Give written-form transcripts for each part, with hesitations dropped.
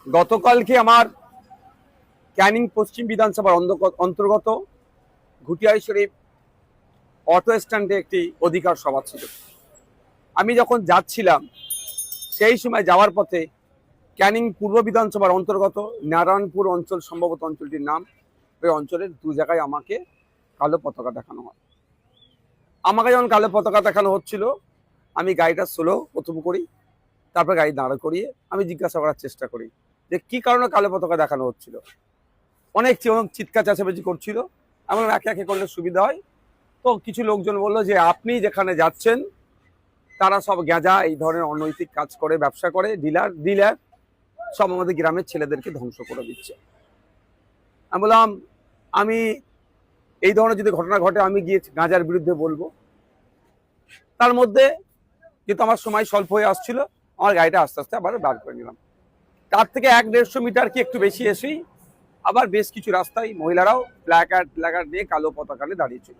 গতকালকে আমার ক্যানিং পশ্চিম বিধানসভার অন্তর্গত ঘুটিয়ারি শরীফ অটো স্ট্যান্ডে একটি অধিকার সভা ছিল। আমি যখন যাচ্ছিলাম সেই সময় যাওয়ার পথে ক্যানিং পূর্ব বিধানসভার অন্তর্গত নারায়ণপুর অঞ্চল, সম্ভবত অঞ্চলটির নাম, ওই অঞ্চলের দু জায়গায় আমাকে কালো পতাকা দেখানো হয়। আমাকে যখন কালো পতাকা দেখানো হচ্ছিল, আমি গাড়িটা স্লো প্রথম করি, তারপর গাড়ি দাঁড় করিয়ে আমি জিজ্ঞাসা করার চেষ্টা করি যে কি কারণে কালো পতাকা দেখানো হচ্ছিল। অনেক চিৎকার চেঁচামেচি করছিল। এমন একে একে করলে সুবিধা হয়। তো কিছু লোকজন বললো যে আপনি যেখানে যাচ্ছেন তারা সব গেঁজা, এই ধরনের অনৈতিক কাজ করে, ব্যবসা করে, ডিলার সব আমাদের গ্রামের ছেলেদেরকে ধ্বংস করে দিচ্ছে। আমি বললাম আমি এই ধরনের যদি ঘটনা ঘটে আমি গিয়ে গাঁজার বিরুদ্ধে বলবো। তার মধ্যে কিন্তু আমার সময় স্বল্প হয়ে আসছিল, আমার গাড়িটা আস্তে আস্তে আবার বার করে নিলাম। তার থেকে 1-150 মিটার কি একটু বেশি এসেই আবার বেশ কিছু রাস্তায় মহিলারাও প্ল্যাকার্ড নিয়ে কালো পতাকা নিয়ে দাঁড়িয়েছিল।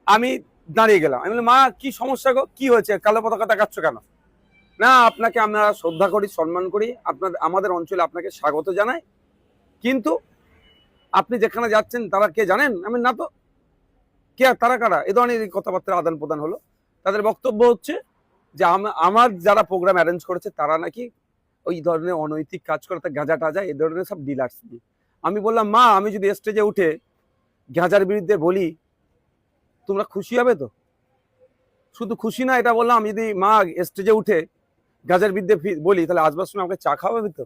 আমি দাঁড়িয়ে গেলাম। আমি বললাম, মা কি সমস্যা গো, কি হয়েছে, কালো পতাকা দেখাচ্ছ কেন? না, আপনাকে আমরা শ্রদ্ধা করি, সম্মান করি, আমাদের অঞ্চলে আপনাকে স্বাগত জানাই, কিন্তু আপনি যেখানে যাচ্ছেন তারা কে জানেন? আমি না তো, কে, তারা কারা? এই ধরনের কথাবার্তার আদান প্রদান হলো। তাদের বক্তব্য হচ্ছে যে আমার যারা প্রোগ্রাম অ্যারেঞ্জ করেছে তারা নাকি ওই ধরনের অনৈতিক কাজ করে, গাঁজা টাজা এই ধরনের সব ডিলার্স দিয়ে। আমি বললাম, মা আমি যদি স্টেজে উঠে গাঁজার বিরুদ্ধে বলি তোমরা খুশি হবে তো? শুধু খুশি না, এটা বললাম, আমি যদি মা স্টেজে উঠে গাঁজার বিরুদ্ধে বলি তাহলে আসবার সময় আমাকে চা খাওয়াবে তো?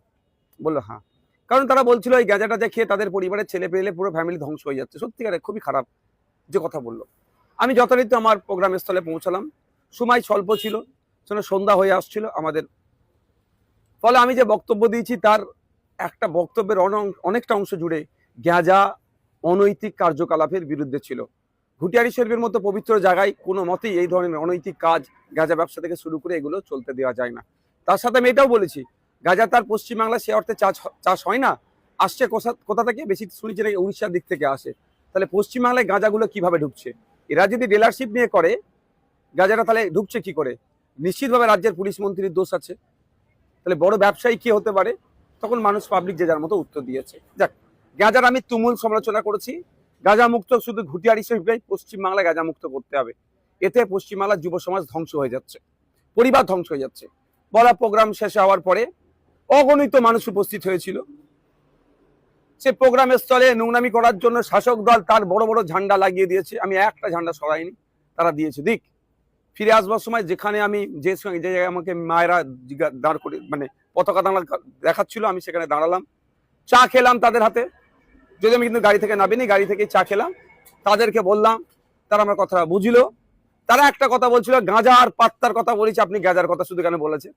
বললো হ্যাঁ। কারণ তারা বলছিল এই গাঁজা টাজা খেয়ে তাদের পরিবারের ছেলে পেলে পুরো ফ্যামিলি ধ্বংস হয়ে যাচ্ছে। সত্যিকারে খুবই খারাপ যে কথা বললো। আমি যথারীতি আমার প্রোগ্রাম স্থলে পৌঁছালাম। সময় স্বল্প ছিল, সন্ধ্যা হয়ে আসছিল আমাদের। ফলে আমি যে বক্তব্য দিয়েছি তার একটা বক্তব্যের অনেকটা অংশ জুড়ে গাঁজা, অনৈতিক কার্যকলাপের বিরুদ্ধে ছিল। ঘুটিয়ারি শরীফের মতো পবিত্র জায়গায় কোনো মতেই এই ধরনের অনৈতিক কাজ, গাঁজা ব্যবসা থেকে শুরু করে এগুলো চলতে দেওয়া যায় না। তার সাথে আমি এটাও বলেছি, গাঁজা তার পশ্চিমবাংলায় সে অর্থে চাষ হয় না, আসছে কোথা থেকে? বেশি শুনেছি নাকি উড়িষ্যার দিক থেকে আসে। তাহলে পশ্চিমবাংলায় গাঁজাগুলো কিভাবে ঢুকছে? এরা যদি ডিলারশিপ নিয়ে করে গাঁজাটা, তাহলে ঢুকছে কি করে? নিশ্চিতভাবে রাজ্যের পুলিশ মন্ত্রীর দোষ আছে। তাহলে বড় ব্যবসায়ী কি হতে পারে? তখন মানুষ পাবলিক যে যার মতো উত্তর দিয়েছে। যাক, গাঁজার আমি তুমুল সমালোচনা করেছি। গাঁজা মুক্ত শুধু ঘুটিয়ারি শরীফেই পশ্চিমবাংলায় গাঁজা মুক্ত করতে হবে। এতে পশ্চিমবাংলার যুব সমাজ ধ্বংস হয়ে যাচ্ছে, পরিবার ধ্বংস হয়ে যাচ্ছে। বলা প্রোগ্রাম শেষ হওয়ার পরে অগণিত মানুষ উপস্থিত হয়েছিল। সে প্রোগ্রামের স্থলে নোংরামি করার জন্য শাসক দল তার বড় বড় ঝান্ডা লাগিয়ে দিয়েছে। আমি একটা ঝান্ডা সরাইনি, তারা দিয়েছে দিক। ফিরে আসবার সময় যেখানে আমি যে জায়গায় আমাকে মায়েরা দাঁড় করে পতাকা দেখাচ্ছিল, আমি সেখানে দাঁড়ালাম, চা খেলাম তাদের হাতে। যদি আমি কিন্তু গাড়ি থেকে নামিনি, গাড়ি থেকে চা খেলাম, তাদেরকে বললাম, তারা আমার কথা বুঝলো। তারা একটা কথা বলছিল, গাঁজা আর পাত্তার কথা বলেছি, আপনি গাঁজার কথা শুধু কেন বলেছে?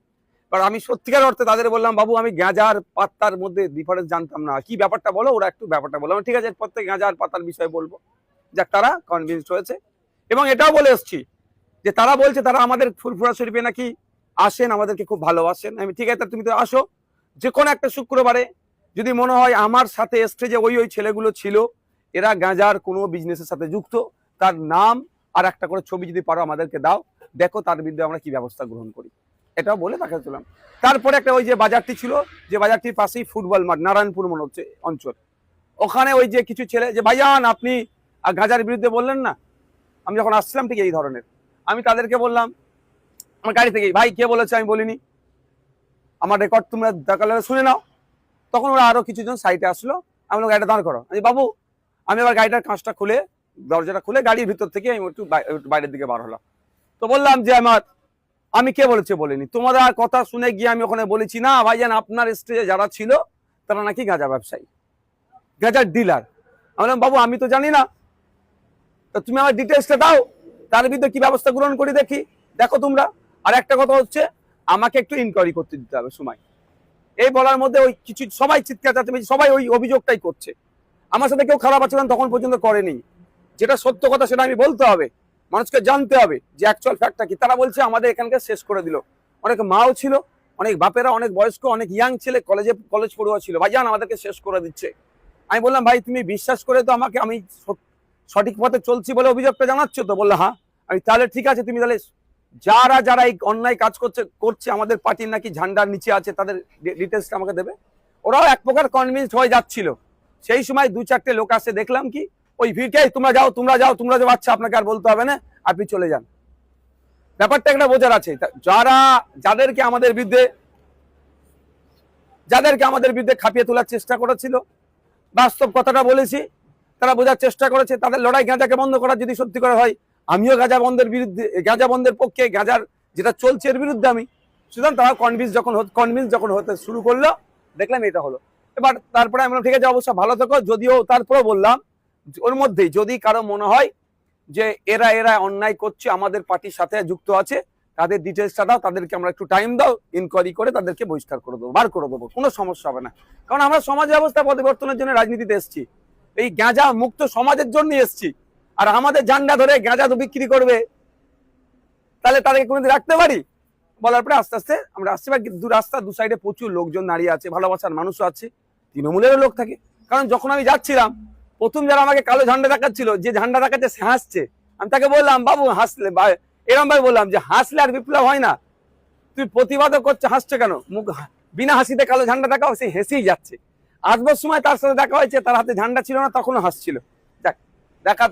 কারণ আমি সত্যিকার অর্থে তাদের বললাম, বাবু আমি গাঁজা আর পাত্তার মধ্যে ডিফারেন্স জানতাম না, কি ব্যাপারটা বলো। ওরা একটু ব্যাপারটা বললাম, ঠিক আছে এরপর থেকে গাঁজা আর পাত্তার বিষয়ে বলবো। যাক, তারা কনভিন্সড হয়েছে। এবং এটাও বলে এসছি যে তারা বলছে তারা আমাদের ফুরফুরা শরীফে নাকি আসেন, আমাদেরকে খুব ভালোবাসেন। আমি ঠিক আছে, তুমি তো আসো যে কোনো একটা শুক্রবারে। যদি মনে হয় আমার সাথে স্টেজে ওই ছেলেগুলো ছিল, এরা গাঁজার কোনো বিজনেসের সাথে যুক্ত, তার নাম আর একটা করে ছবি যদি পারো আমাদেরকে দাও, দেখো তার বিরুদ্ধে আমরা কি ব্যবস্থা গ্রহণ করি। এটাও বলে তাকে চলাম। তারপরে একটা ওই যে বাজারটি ছিল, যে বাজারটির পাশেই ফুটবল মাঠ, নারায়ণপুর মনে হচ্ছে অঞ্চল, ওখানে ওই যে কিছু ছেলে যে ভাইজান আপনি গাঁজার বিরুদ্ধে বললেন না, আমি যখন আসছিলাম ঠিক এই ধরনের, আমি তাদেরকে বললাম আমার গাড়ি থেকে, ভাই কে বলেছে আমি বলিনি, আমার রেকর্ড তোমরা দেখালে শুনে নাও। তখন ওরা আরো কিছুজন সাইডে আসলো। আমি গাড়িটা দাঁড় করো। বাবু, আমি আবার গাড়িটার কাঁচটা খুলে, দরজাটা খুলে গাড়ির ভিতর থেকে আমি একটু বাইরের দিকে বার হলাম। তো বললাম যে আমি কে বলেছে বলিনি, তোমাদের কথা শুনে গিয়ে আমি ওখানে বলেছি না ভাইজান আপনার স্টেজে যারা ছিল তারা নাকি গাঁজা ব্যবসায়ী, গাঁজার ডিলার। আমি বললাম, বাবু আমি তো জানি না, তো তুমি আমার ডিটেলসটা দাও, তার বিরুদ্ধে কি ব্যবস্থা গ্রহণ করি দেখি, দেখো তোমরা। আর একটা কথা হচ্ছে, আমাকে একটু ইনকোয়ারি করতে দিতে হবে সময়। এই বলার মধ্যে ওই কিছু সবাই চিৎকার চাচ্ছি, সবাই ওই অভিযোগটাই করছে। আমার সাথে কেউ খারাপ আচরণ তখন পর্যন্ত করেনি। যেটা সত্য কথা সেটা আমি বলতে হবে, মানুষকে জানতে হবে যে অ্যাকচুয়াল ফ্যাক্টটা কি। তারা বলছে আমাদের এখানকার শেষ করে দিল। অনেক মাও ছিল, অনেক বাপেরা, অনেক বয়স্ক, অনেক ইয়াং ছেলে, কলেজ পড়ুয়া ছিল, ভাইজান আমাদেরকে শেষ করে দিচ্ছে। আমি বললাম, ভাই তুমি বিশ্বাস করে তো আমাকে আমি সঠিক পথে চলছি বলে অভিযোগটা জানাচ্ছ তো? বললো হ্যাঁ। আমি তাহলে ঠিক আছে, তুমি তাহলে যারা যারা এই অন্যায় কাজ করছে আমাদের পার্টির নাকি ঝান্ডার নিচে আছে, তাদের ডিটেলসটা আমাকে দেবে। ওরাও এক প্রকার কনভিন্সড হয়ে যাচ্ছিল। সেই সময় 2-4টে লোক আসে, দেখলাম কি ওই ভিড়কে তোমরা যাও তোমরা যাও তোমরা যাও, আচ্ছা আপনাকে আর বলতে হবে না, আপনি চলে যান। ব্যাপারটা একটা বোঝার আছে। যাদেরকে আমাদের বিরুদ্ধে খাপিয়ে তোলার চেষ্টা করেছিল, বাস্তব কথাটা বলেছি, তারা বোঝার চেষ্টা করেছে। তাদের লড়াই গাঁজাকে বন্ধ করার যদি সত্যি করে হয়, আমিও গাঁজা বন্ধের পক্ষে, গাঁজার যেটা চলছে এর বিরুদ্ধে আমি। সুতরাং তারা কনভিন্স যখন হতে শুরু করলো, দেখলাম এটা হলো। এবার তারপরে আমরা ঠিক আছে অবশ্য ভালো থাকো, যদিও তারপরে বললাম ওর মধ্যেই যদি কারো মনে হয় যে এরা অন্যায় করছে, আমাদের পার্টির সাথে যুক্ত আছে, তাদের ডিটেলসটা দাও, তাদেরকে আমরা একটু টাইম দাও, ইনকোয়ারি করে তাদেরকে বহিষ্কার করে দেবো, বার করে দেবো, কোনো সমস্যা হবে না। কারণ আমরা সমাজ ব্যবস্থা পরিবর্তনের জন্য রাজনীতিতে এসেছি, এই গাঁজা মুক্ত সমাজের জন্য এসেছি। আর আমাদের ঝান্ডা ধরে গাঁজা তো বিক্রি করবে, তাহলে তাদেরকে কোনোদিন রাখতে পারি? বলার পরে আস্তে আস্তে আমরা আসছি। দু সাইডে প্রচুর লোকজন দাঁড়িয়ে আছে, ভালোবাসার মানুষও আছে, তৃণমূলেরও লোক থাকে। কারণ যখন আমি যাচ্ছিলাম, প্রথম যারা আমাকে কালো ঝান্ডা দেখাচ্ছিল, যে ঝান্ডা দেখাচ্ছে সে হাসছে, আমি তাকে বললাম বাবু হাসলে, এরম ভাই বললাম যে হাসলে আর বিপ্লব হয় না, তুই প্রতিবাদও করছে, হাসছে কেন? মুখ বিনা হাসিতে কালো ঝান্ডা দেখাও, সে হেসেই যাচ্ছে। আসবার সময় তার সাথে দেখা হয়েছে, তার হাতে ঝান্ডা ছিল না, তখনও হাসছিল। দেখা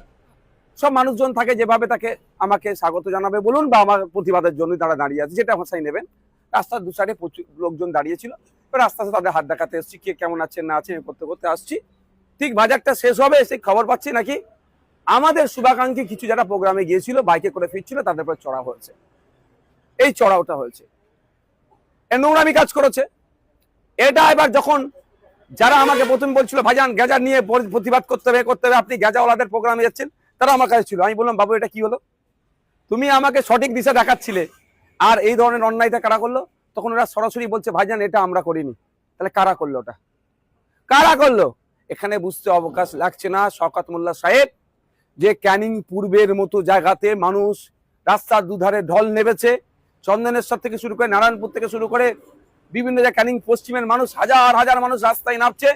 সব মানুষজন থাকে যেভাবে, তাকে আমাকে স্বাগত জানাবে বলুন বা আমার প্রতিবাদের জন্য তারা দাঁড়িয়ে আছে, যেটা ভাষায় নেবেন। রাস্তার দু সাইডে প্রচুর লোকজন দাঁড়িয়েছিল। এবার আস্তে আস্তে তাদের হাত দেখাতে এসছি, কে কেমন আছেন না আছেন করতে করতে আসছি। ঠিক বাজারটা শেষ হবে, সেই খবর পাচ্ছি নাকি আমাদের শুভাকাঙ্ক্ষী কিছু যারা প্রোগ্রামে গিয়েছিল, বাইকে করে ফিরছিল, তাদের উপর চড়া হয়েছে। এই চড়াওটা হয়েছে, নোংরামি কাজ করেছে। এটা এবার যখন যারা আমাকে প্রথম বলছিল ভাইজান গাঁজা নিয়ে প্রতিবাদ করতে হবে, আপনি গাঁজাওয়ালাদের প্রোগ্রামে যাচ্ছেন, তারা আমার কাছে ছিল। আমি বললাম বাবু এটা কি হলো? তুমি আমাকে সঠিক দিশা দেখাচ্ছিলে, আর এই ধরনের অন্যায়টা কারা করলো? তখন ওরা সরাসরি বলছে ভাইজান এটা আমরা করিনি। তাহলে কারা করলো? ওটা কারা করলো? এখানে বুঝতে অবকাশ লাগছে না শওকত মোল্লা সাহেব, যে ক্যানিং পূর্বের মতো জায়গাতে মানুষ রাস্তার দুধারে ঢল নেমেছে। চন্দনেশ্বর থেকে শুরু করে নারায়ণপুর থেকে শুরু করে বিভিন্ন জায়গায় ক্যানিং পশ্চিমের মানুষ, হাজার হাজার মানুষ রাস্তায় নামছে,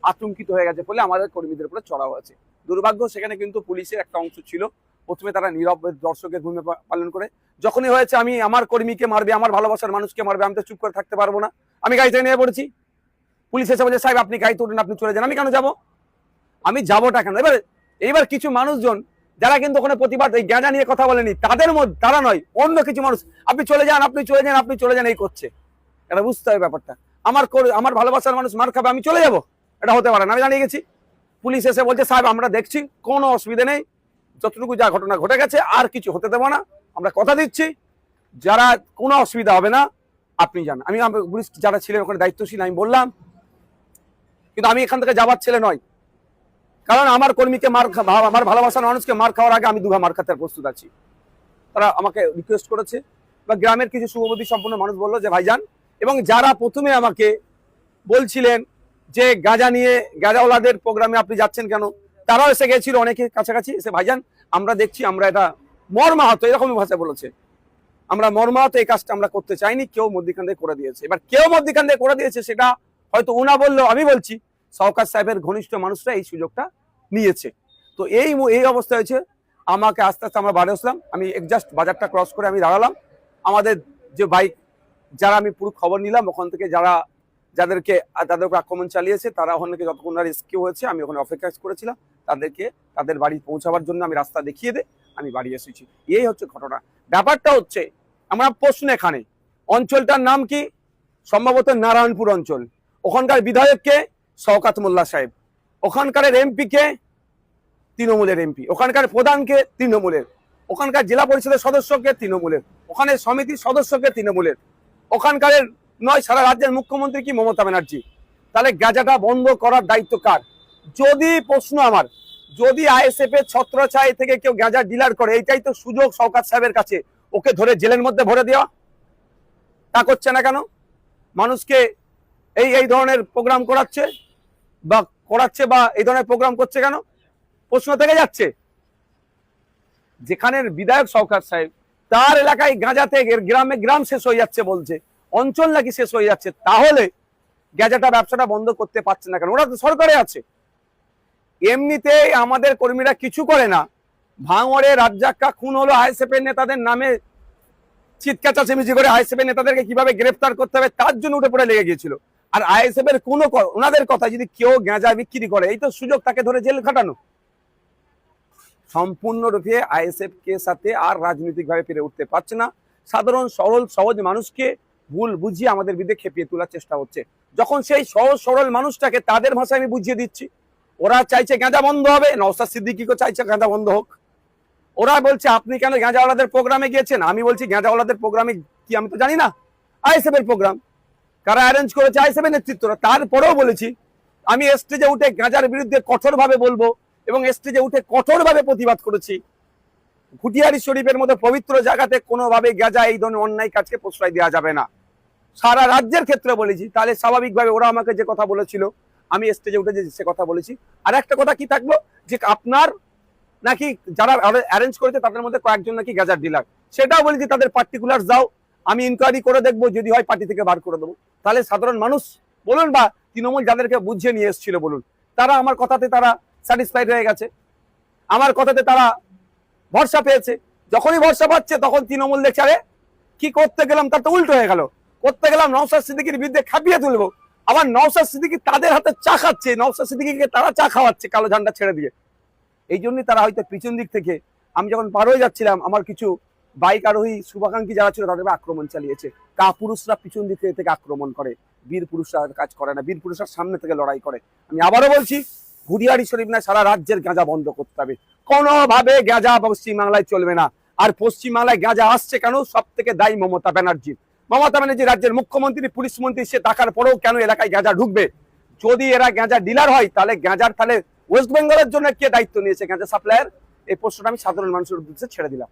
আতঙ্কিত হয়ে গেছে বলে আমাদের কর্মীদের উপরে চড়া হয়েছে। দুর্ভাগ্য, সেখানে কিন্তু পুলিশের একটা অংশ ছিল। প্রথমে তারা নীরব দর্শকের ভূমিকা পালন করে, যখনই হয়েছে আমি আমার কর্মীকে মারবে, আমার ভালোবাসার মানুষকে মারবে, আমি তো চুপ করে থাকতে পারবো না, আমি গাড়িতে নিয়ে পড়েছি। পুলিশ এসে বলছে সাহেব আপনি গাড়ি তুলুন, আপনি চলে যান। আমি কেন যাবো? আমি যাবোটা কেন? এইবার কিছু মানুষজন যারা কিন্তু ওখানে প্রতিবাদ এই গাঁজা নিয়ে কথা বলেনি, তাদের মধ্যে তারা নয়, অন্য কিছু মানুষ আপনি চলে যান, আপনি চলে যান, আপনি চলে যান এই করছে। এটা বুঝতে হবে ব্যাপারটা। আমার ভালোবাসার মানুষ মার খাবে, আমি চলে যাব? এটা হতে পারে না। আমি জানিয়ে গেছি, পুলিশ এসে বলছে সাহেব আমরা দেখছি, কোনো অসুবিধা নেই, যতটুকু যা ঘটনা ঘটে গেছে আর কিছু হতে দেবো না, আমরা কথা দিচ্ছি, যারা কোনো অসুবিধা হবে না, আপনি যান। আমি পুলিশ যারা ছিলেন ওখানে দায়িত্বশীল, আমি বললাম, কিন্তু আমি এখান থেকে যাবার ছেলে নয়। কারণ আমার কর্মীকে আমার ভালোবাসার মানুষকে মার খাওয়ার আগে আমি দুঘা মার খাতে প্রস্তুত আছি। তারা আমাকে রিকোয়েস্ট করেছে, বা গ্রামের কিছু শুভবুদ্ধি সম্পন্ন মানুষ বললো যে ভাইজান, এবং যারা প্রথমে আমাকে বলছিলেন যে গাঁজাওয়ালাদের প্রোগ্রামে আপনি যাচ্ছেন কেন, তারাও এসে গেছিল অনেকে কাছাকাছি, এসে ভাইজান আমরা দেখছি, আমরা এটা মর্মাহত, এরকমই ভাষায় বলেছে, আমরা মর্মাহত, এই কাজটা আমরা করতে চাইনি, কেউ মধ্যিখান দিয়ে করে দিয়েছে। এবার কেউ মধ্যিখান দিয়ে করে দিয়েছে সেটা হয়তো উনা বললেও আমি বলছি শওকত সাহেবের ঘনিষ্ঠ মানুষরা এই সুযোগটা নিয়েছে। তো এই অবস্থা হয়েছে। আমাকে আস্তে আস্তে আমরা বাড়ি আসলাম, আমি জাস্ট বাজারটা ক্রস করে আমি দাঁড়ালাম। আমাদের যে বাইক, যারা আমি পুরো খবর নিলাম ওখান থেকে, তাদের উপর আক্রমণ চালিয়েছে, তারা ওখানে যতক্ষণ রেস্কিউ হয়েছে, আমি ওখানে অপেক্ষা করেছিলাম, তাদের বাড়ি পৌঁছাবার জন্য আমি রাস্তা দেখিয়ে আমি বাড়ি এসেছি। এই হচ্ছে ঘটনা। ব্যাপারটা হচ্ছে আমরা প্রশ্ন, এখানে অঞ্চলটার নাম কি? সম্ভবত নারায়ণপুর অঞ্চল। ওখানকার বিধায়ককে শওকত মোল্লা সাহেব, ওখানকার এমপি কে তৃণমূলের এমপি, ওখানকার প্রধানকে তৃণমূলের, ওখানকার জেলা পরিষদের সদস্যকে তৃণমূলের, ওখানে সমিতির সদস্যকে তৃণমূলের, ওখানকার নয় সারা রাজ্যের মুখ্যমন্ত্রী কি মমতা ব্যানার্জি। তাহলে গাঁজাটা বন্ধ করার দায়িত্ব কার? যদি প্রশ্ন আমার, যদি আইএসএফ এর ছত্রছায়া থেকে কেউ গাঁজা ডিলার করে, এইটাই তো সুযোগ শওকত সাহেবের কাছে, ওকে ধরে জেলের মধ্যে ভরে দেওয়া। তা করছে না কেন? মানুষকে এই ধরনের প্রোগ্রাম করাচ্ছে বা এই ধরনের প্রোগ্রাম করছে কেন? প্রশ্ন থেকে যাচ্ছে। যেখানের বিধায়ক শওকত সাহেব, তার এলাকায় গাঁজাতে গ্রাম শেষ হয়ে যাচ্ছে বলছে, অঞ্চল নাকি শেষ হয়ে যাচ্ছে, তাহলে গাঁজাটা ব্যবসাটা বন্ধ করতে পারছে না কেন? ওরা তো সরকারে আছে। এমনিতেই আমাদের কর্মীরা কিছু করে না। ভাঙড়ে রাজ্জাক্কা খুন হলো আইএসএফ এর নেতাদের নামে চিৎকার চেঁচামেচি করে আইএসএফ এর নেতাদেরকে কিভাবে গ্রেফতার করতে হবে তার জন্য উঠে পড়ে লেগে গিয়েছিল। আর আইএসএফ এর কোনো ওনাদের কথা যদি কেউ গাঁজা বিক্রি করে, এই তো সুযোগ তাকে ধরে জেল খাটানো। সম্পূর্ণরূপে আইএসএফ কে সাথে আর রাজনৈতিক ভাবে পেরে উঠতে পারছে না। সাধারণ সরল সহজ মানুষকে ভুল বুঝিয়ে আমাদের বিরুদ্ধে খেপিয়ে তোলার চেষ্টা হচ্ছে। যখন সেই সহজ সরল মানুষটাকে তাদের ভাষায় আমি বুঝিয়ে দিচ্ছি, ওরা চাইছে গাঁজা বন্ধ হবে, নওশাদ সিদ্দিকীও চাইছে গাঁজা বন্ধ হোক। ওরা বলছে আপনি কেন গাঁজাওয়ালাদের প্রোগ্রামে গিয়েছেন? আমি বলছি গাঁজাওয়ালাদের প্রোগ্রামে কি আমি তো জানি না? আইএসএফ এর প্রোগ্রাম, কারা অ্যারেঞ্জ করেছে? আইএসএফ এর নেতৃত্বরা। তারপরেও বলেছি আমি স্টেজে উঠে গাঁজার বিরুদ্ধে কঠোরভাবে বলবো এবং স্টেজে উঠে কঠোরভাবে প্রতিবাদ করেছি। ঘুটিয়ারি শরীফের মতো পবিত্র জায়গাতে কোনোভাবে গাঁজা এই ধরনের অন্যায় কাজকে প্রশ্রয় দেওয়া যাবে না। সারা রাজ্যের ক্ষেত্রে বলেছি। তাহলে স্বাভাবিকভাবে ওরা আমাকে যে কথা বলেছিল আমি স্টেজে উঠে যে সে কথা বলেছি। আর একটা কথা কি থাকলো যে আপনার নাকি যারা অ্যারেঞ্জ করেছে তাদের মধ্যে কয়েকজন নাকি গাঁজার ডিলার, সেটাও বলেছি তাদের পার্টিকুলার যাও, আমি ইনকোয়ারি করে দেখবো, যদি হয় পার্টি থেকে বার করে দেবো। তাহলে সাধারণ মানুষ বলুন বা তৃণমূল যাদেরকে বুঝিয়ে নিয়ে এসেছিল বলুন, তারা আমার কথাতে তারা স্যাটিসফাইড হয়ে গেছে, আমার কথাতে তারা ভরসা পেয়েছে। যখনই ভরসা পাচ্ছে তখন তৃণমূল দেখছে আরে কি করতে গেলাম তার তো উল্টো হয়ে গেল, করতে গেলাম নওশাদ সিদ্দিকীর বিরুদ্ধে খাপিয়ে তুলবো, আবার নওশাদ সিদ্দিকী তাদের হাতে চা খাচ্ছে, নওশাদ সিদ্দিকীকে তারা চা খাওয়াচ্ছে কালো ঝান্ডা ছেড়ে দিয়ে। এই জন্যই তারা হয়তো পিছন দিক থেকে, আমি যখন পার হয়ে যাচ্ছিলাম আমার কিছু বাইক আরোহী শুভাকাঙ্ক্ষী যারা ছিল তাদের আক্রমণ চালিয়েছে। কাপুরুষরা পিছন দিক থেকে আক্রমণ করে, বীর পুরুষরা কাজ করে না, বীর পুরুষরা সামনে থেকে লড়াই করে। আমি আবারও বলছি ঘুরিয়ারি শরীফ না, সারা রাজ্যের গাঁজা বন্ধ করতে হবে। কোনোভাবে গাঁজা পশ্চিমবাংলায় চলবে না। আর পশ্চিমবাংলায় গাঁজা আসছে কেন? সব থেকে দায়ী মমতা ব্যানার্জি। মমতা ব্যানার্জি রাজ্যের মুখ্যমন্ত্রী, পুলিশ মন্ত্রী, সে টাকার পরেও কেন এলাকায় গাঁজা ঢুকবে? যদি এরা গাঁজা ডিলার হয় তাহলে গাঁজার তাহলে ওয়েস্ট বেঙ্গলের জন্য কে দায়িত্ব নিয়েছে গাঁজা সাপ্লাইয়ের? এই প্রশ্নটা আমি সাধারণ মানুষের উদ্দেশ্যে ছেড়ে দিলাম।